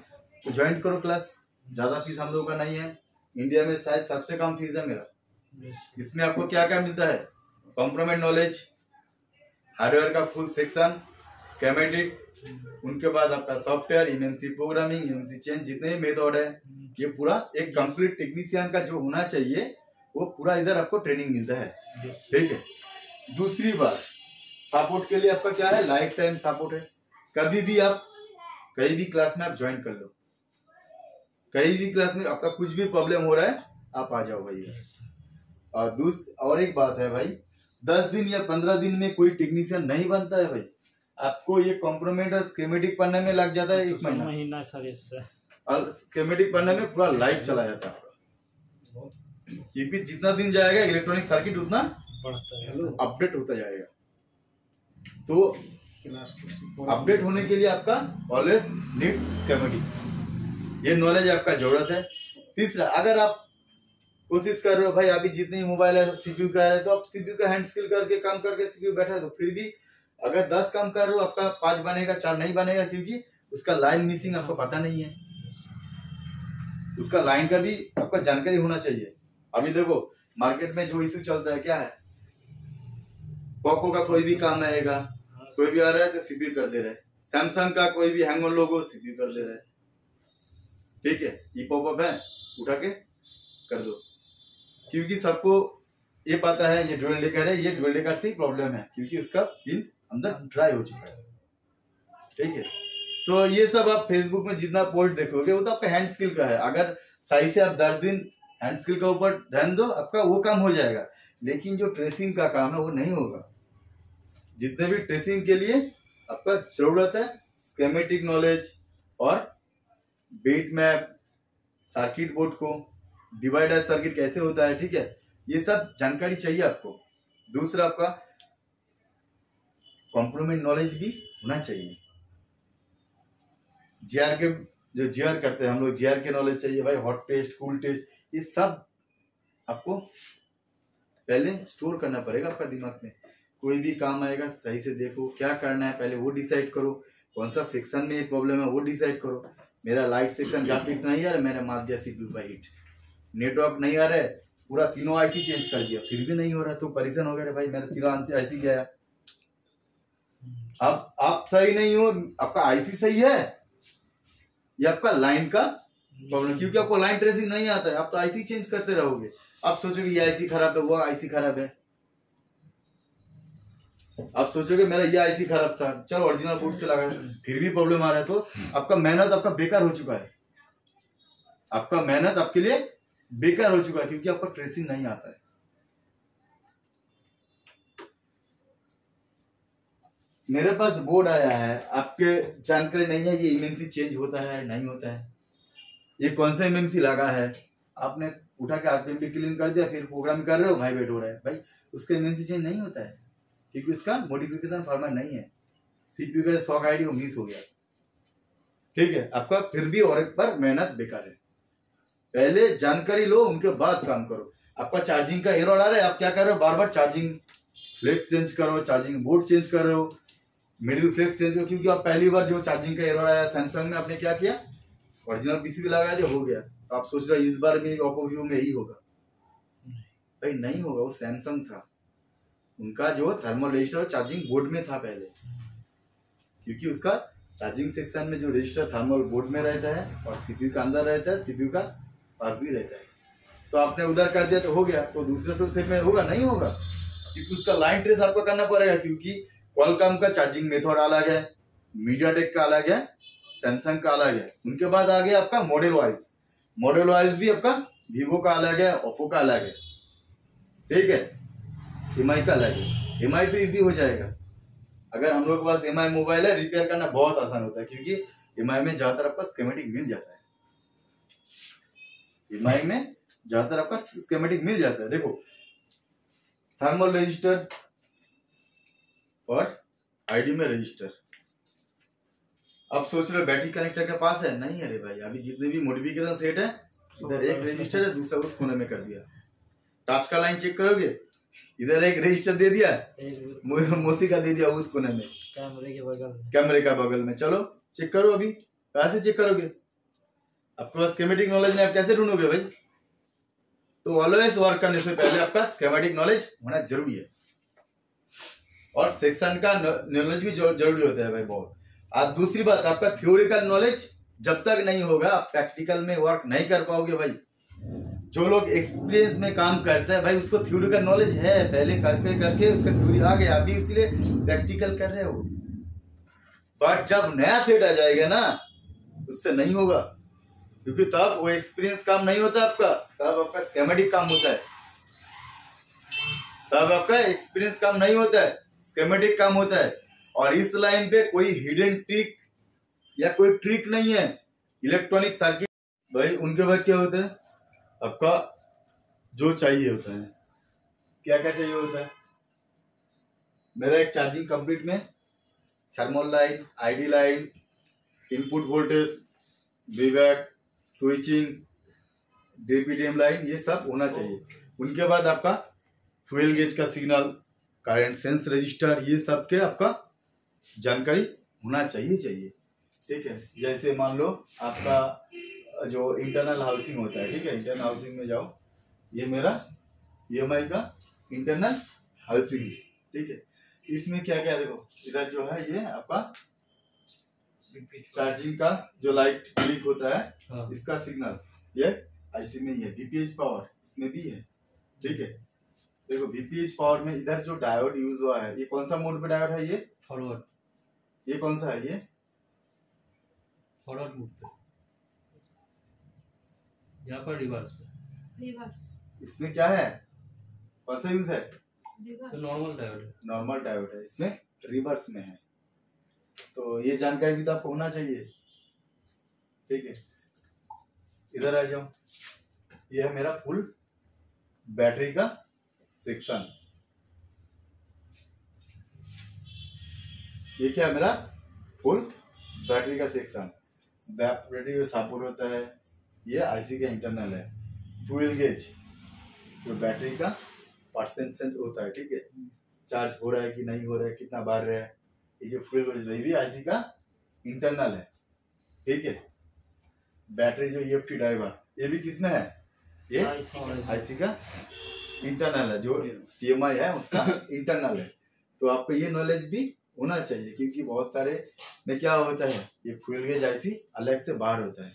ज्वाइन करो क्लास। ज्यादा फीस हम लोगों का नहीं है, इंडिया में शायद सबसे कम फीस है मेरा। इसमें आपको क्या क्या मिलता है, कंप्रोमेंट नॉलेज, हार्डवेयर का फुल सेक्शन, स्कीमेटिक, उनके बाद आपका software, MNC programming, MNC change, जितने भी मेथड है, ये पूरा एक कंप्लीट टेक्नीशियन का जो होना चाहिए वो पूरा इधर आपको ट्रेनिंग मिलता है। ठीक है। दूसरी बात, सपोर्ट के लिए आपका क्या है, लाइफ टाइम सपोर्ट है। कभी भी आप कहीं भी क्लास में आप ज्वाइन कर लो, कहीं भी क्लास में आपका कुछ भी प्रॉब्लम हो रहा है आप आ जाओ भाई। और एक बात है भाई, 10 दिन या 15 दिन में कोई टेक्नीशियन नहीं बनता है भाई। आपको ये कॉम्प्रोमेंट और स्कीमेटिक पढ़ने में लग जाता है 1 महीना और स्कीमेटिक पढ़ने में पूरा लाइफ चला जाता है आपका, क्योंकि जितना दिन जाएगा इलेक्ट्रॉनिक सर्किट उतना अपडेट होता जाएगा। तो अपडेट होने के लिए आपका ऑलवेज नीड स्कीमेटिक, ये नॉलेज आपका जरूरत है। तीसरा, अगर आप कोशिश कर रहे हो भाई अभी जितनी मोबाइल है सीपीयू का है, तो आप सीपीयू का हैंड स्किल करके काम करके सीपीयू बैठा है, तो फिर भी अगर 10 काम कर रहे हो आपका 5 बनेगा, 4 नहीं बनेगा, क्योंकि उसका लाइन मिसिंग आपको पता नहीं है। उसका लाइन का भी आपका जानकारी होना चाहिए। अभी देखो मार्केट में जो इशू चलता है क्या है, पोको का कोई भी काम आएगा, कोई भी आ रहा है तो सीपीयू कर दे रहा है, सैमसंग का कोई भी हैंग ऑन लोगो सीपीयू कर दे रहा है। ठीक है, ये पॉपअप है उठा के कर दो, क्योंकि सबको ये पता है ये ड्यूल डेकर है, ये ड्यूल डेकर से ही प्रॉब्लम है, क्योंकि उसका पिन अंदर ड्राई हो चुका है। ठीक है। तो ये सब आप फेसबुक में जितना पोस्ट देखोगे वो तो आपका हैंड स्किल का है। अगर सही से आप 10 दिन हैंड स्किल के ऊपर ध्यान दो, आपका वो काम हो जाएगा। लेकिन जो ट्रेसिंग का काम है वो नहीं होगा। जितने भी ट्रेसिंग के लिए आपका जरूरत है स्कीमेटिक नॉलेज और बीट मैप, सर्किट बोर्ड को डिवाइडर सर्किट कैसे होता है, ठीक है, ये सब जानकारी चाहिए आपको। दूसरा, आपका कॉम्प्रोमेंट नॉलेज भी होना चाहिए। जीआर के जो जीआर करते हैं हम लोग, जीआर के नॉलेज चाहिए भाई, हॉट टेस्ट, कूल टेस्ट, ये सब आपको पहले स्टोर करना पड़ेगा आपका दिमाग में। कोई भी काम आएगा सही से देखो, क्या करना है पहले वो डिसाइड करो, कौन सा सेक्शन में प्रॉब्लम है वो डिसाइड करो। मेरा लाइट सेक्शन ग्राफिक्स नहीं आ रहा है, मैंने मार दिया सीपीयू का हीट। नेटवर्क नहीं आ रहा है, पूरा तीनों आईसी चेंज कर दिया, फिर भी नहीं हो रहा, तो परेशान हो गया भाई मेरा तीनों आईसी गया। अब आप सही नहीं हो, आपका आईसी सही है या आपका लाइन का प्रॉब्लम, क्योंकि आपको लाइन ट्रेसिंग नहीं आता है, आप तो आईसी चेंज करते रहोगे। आप सोचोगे ये आईसी खराब है, वो आईसी खराब है, आप सोचोगे मेरा ये आईसी खराब था, चलो ओरिजिनल बोर्ड से लगा, फिर भी प्रॉब्लम आ रहा है, तो आपका मेहनत आपका बेकार हो चुका है, आपका मेहनत आपके लिए बेकार हो चुका है, क्योंकि आपका ट्रेसिंग नहीं आता है। मेरे पास बोर्ड आया है, आपके जानकारी नहीं है ये एमएमसी चेंज होता है नहीं होता है, ये कौन सा एमएमसी लगा है, आपने उठा के आरपीएम भी क्लीन कर दिया, फिर प्रोग्राम कर रहे हो, भाई वेट हो रहा है, भाई उसका एमएमसी चेंज नहीं होता है, क्योंकि उसका मॉडिफिकेशन फॉर्मेट नहीं है, सीपीयू का स्टॉक आईडी वो मिस हो गया। ठीक है, आपका फिर भी और एक बार मेहनत बेकार है, पहले जानकारी लो उनके बाद काम करो। आपका चार्जिंग का एरर आ रहा है, आप क्या कर रहे हो, बार बार चार्जिंग फ्लेक्स चेंज करो, चार्जिंग बोर्ड चेंज करो, मिडिल फ्लेक्स चेंज करो, क्योंकि आप पहली बार जो चार्जिंग का एरर आया सैमसंग में आपने क्या किया, ओरिजिनल पीसीबी लगा दिया, हो गया, तो आप सोच रहे इस बार में ओप्पो व्यू में यही होगा, भाई नहीं होगा, वो सैमसंग था, उनका जो थर्मल रजिस्टर चार्जिंग बोर्ड में था पहले, क्योंकि उसका चार्जिंग सेक्शन में जो रजिस्टर थर्मल बोर्ड में रहता है और सीपीयू का अंदर रहता है, सीपीयू का पास भी रहता है, तो आपने उधर कर दिया तो हो गया, तो दूसरे सोर्स में होगा नहीं होगा, क्योंकि उसका लाइन ट्रेस आपको करना पड़ेगा, क्योंकि क्वालकॉम का चार्जिंग मेथड अलग है, मीडियाटेक का अलग है, सैमसंग का अलग है, उनके बाद आ गया आपका मॉडल वाइज भी आपका वीवो का अलग है, ओप्पो का अलग है, ठीक है, एमआई का अलग है। एमआई तो इजी हो जाएगा, अगर हम लोग के पास एमआई मोबाइल है, रिपेयर करना बहुत आसान होता है, क्योंकि एमआई में ज्यादातर आपका स्कीमेटिक मिल जाता है, एमआई में ज्यादातर आपका स्कीमेटिक मिल जाता है। देखो थर्मल रजिस्टर और आईडी में रजिस्टर, अब सोच रहे बैटरी कनेक्टर के पास है, नहीं अरे भाई अभी जितने भी मॉडिफिकेशन सेट है, इधर एक रजिस्टर है, दूसरा उस कोने में कर दिया, टच का लाइन चेक करोगे, इधर एक रजिस्टर दे दिया, मोसी का दे दिया उस कोने में, कैमरे का बगल में, चलो चेक करो, अभी कहाँ से चेक करोगे, आपके पास स्कीमेटिक नॉलेज नहीं, आप कैसे ढूंढोगे भाई, तो ऑलवेज वर्क करने से पहले आपका स्कीमेटिक नॉलेज होना जरूरी है, और सेक्शन का नॉलेज भी जरूरी होता है भाई बहुत। आप दूसरी बात, आपका थ्योरिकल नॉलेज जब तक नहीं होगा आप प्रैक्टिकल में वर्क नहीं कर पाओगे भाई। जो लोग एक्सपीरियंस में काम करते हैं भाई उसको थ्योरिकल नॉलेज है, पहले करके करके उसका थ्योरी आ गया, अभी इसलिए प्रैक्टिकल कर रहे हो, बट जब नया सेट आ जाएगा ना उससे नहीं होगा, क्योंकि तब वो एक्सपीरियंस काम नहीं होता आपका, तब आपका स्कीमेटिक काम होता है, तब आपका एक्सपीरियंस काम नहीं होता है, स्कीमेटिक काम होता है। और इस लाइन पे कोई हिडन ट्रिक या कोई ट्रिक नहीं है, इलेक्ट्रॉनिक सर्किट भाई उनके बाद क्या होता है, आपका जो चाहिए होता है, क्या क्या चाहिए होता है, मेरा एक चार्जिंग कंप्लीट में thermal line, ID line, input voltage, VBAT, switching, DPDM line, ये सब होना चाहिए। उनके बाद आपका फ्यूल गेज का सिग्नल, करंट सेंस रजिस्टर, ये सब के आपका जानकारी होना चाहिए, ठीक है। जैसे मान लो आपका जो इंटरनल हाउसिंग होता है, ठीक है, इंटरनल हाउसिंग में जाओ, ये मेरा ईएमआई का इंटरनल हाउसिंग, ठीक है, इसमें क्या क्या देखो, इधर जो है ये आपका चार्जिंग का जो लाइट क्लिक होता है, हाँ। इसका सिग्नल ये आईसी में ही है, बीपीएच पावर इसमें भी है, ठीक है। देखो बीपीएच पावर में इधर जो डायोड यूज हुआ है, ये कौन सा मोड पे डायोड है, ये फॉरवर्ड, ये कौन सा है, ये फॉरवर्ड मोड पे, यहाँ पर रिवर्स पे, इसमें क्या है, कौन सा यूज है, तो नॉर्मल डायोड है, नॉर्मल डायोड है, इसमें रिवर्स में है, तो ये जानकारी भी तो आपको होना चाहिए, ठीक है। इधर आ जाओ, ये है मेरा फुल बैटरी का सेक्शन, ये क्या है मेरा फुल बैटरी का सेक्शन, बैटरी का सपोर्ट होता है, ये आईसी का इंटरनल है, फ्यूल गेज जो बैटरी का परसेंटेज होता है, ठीक है, चार्ज हो रहा है कि नहीं हो रहा है, कितना बार रहा है। ये जो फ्यूल गॉज ये भी आईसी का इंटरनल है, ठीक है। बैटरी जो ईएफटी ड्राइवर ये भी किसमें है, ये आईसी का इंटरनल है, जो टीएमआई है उसका इंटरनल है। तो आपको ये नॉलेज भी होना चाहिए, क्योंकि बहुत सारे में क्या होता है, ये फ्यूल गेज आईसी अलग से बाहर होता है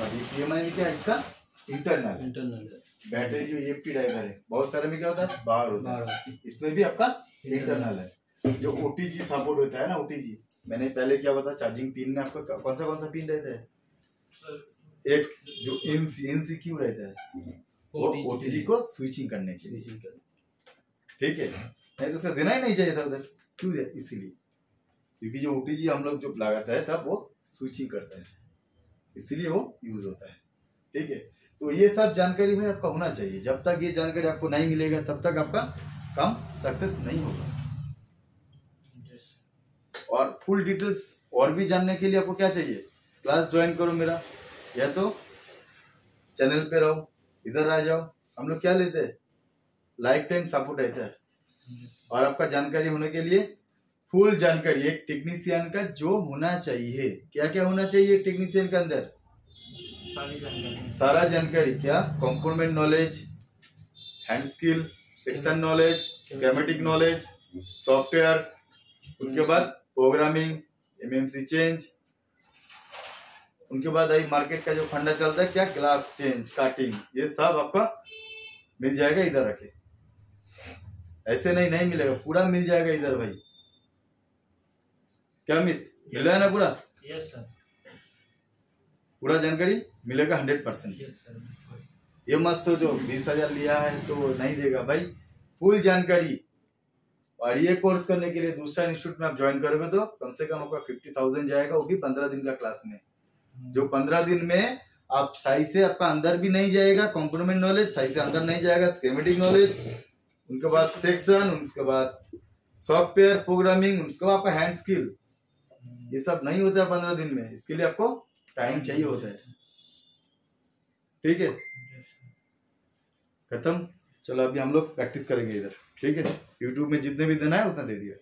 और ये टीएमआई में क्या है, इसका इंटरनल है। बैटरी जो ईएफटी ड्राइवर है बहुत सारे में क्या होता है, बाहर होता है, इसमें भी आपका इंटरनल है। जो ओटीजी सपोर्ट होता है ना, ओटीजी मैंने पहले क्या बताया, चार्जिंग पिन में आपका कौन सा पिन रहता है, एक जो इनसीक्यू रहता है वो ओटीजी को स्विचिंग करने के लिए, ठीक है। नहीं तो उसे देना ही नहीं चाहिए था उधर, क्यों दिया, इसीलिए क्योंकि जो ओटीजी हम लोग जो लगाता है तब वो स्विचिंग करता है, इसीलिए वो यूज होता है, ठीक है। तो ये सब जानकारी में आपका होना चाहिए। जब तक ये जानकारी आपको नहीं मिलेगा तब तक आपका काम सक्सेस नहीं होगा। और फुल डिटेल्स और भी जानने के लिए आपको क्या चाहिए, क्लास ज्वाइन करो मेरा, या तो चैनल पे रहो, इधर आ जाओ। हम लोग क्या लेते हैं, लाइफ टाइम सपोर्ट रहता है। और आपका जानकारी होने के लिए फुल जानकारी एक टेक्नीशियन का जो होना चाहिए, क्या क्या होना चाहिए एक टेक्नीशियन के अंदर, सारा जानकारी, क्या component knowledge, hand skill, section knowledge, schematic knowledge, software, उनके बाद प्रोग्रामिंग, एमएमसी चेंज, उनके बाद आई मार्केट का जो फंडा चलता है, क्या ग्लास चेंज, काटिंग, ये सब आपका मिल जाएगा इधर रखे। ऐसे नहीं मिलेगा, पूरा मिल जाएगा इधर भाई। क्या अमित, मिला है ना पूरा? यस सर, पूरा जानकारी मिलेगा 100%। Yes sir. ये मत सोचो 20,000 लिया है तो नहीं देगा भाई, फुल जानकारी। और ये कोर्स करने के लिए दूसरा इंस्टीट्यूट में आप ज्वाइन करोगे तो कम से कम आपका 50,000 जाएगा, वो भी 15 दिन का क्लास में। जो 15 दिन में आप सही से आपका अंदर भी नहीं जाएगा, कंपोनेंट नॉलेज सही से अंदर नहीं जाएगा, स्कीमेटिक नॉलेज, उनके बाद सेक्शन, उसके बाद सॉफ्टवेयर, प्रोग्रामिंग, उसके बाद आपका हैंड स्किल, ये सब नहीं होता है 15 दिन में। इसके लिए आपको टाइम चाहिए होता है, ठीक है। खत्म, चलो अभी हम लोग प्रैक्टिस करेंगे इधर, ठीक है। यूट्यूब में जितने भी देना है उतना दे दिया।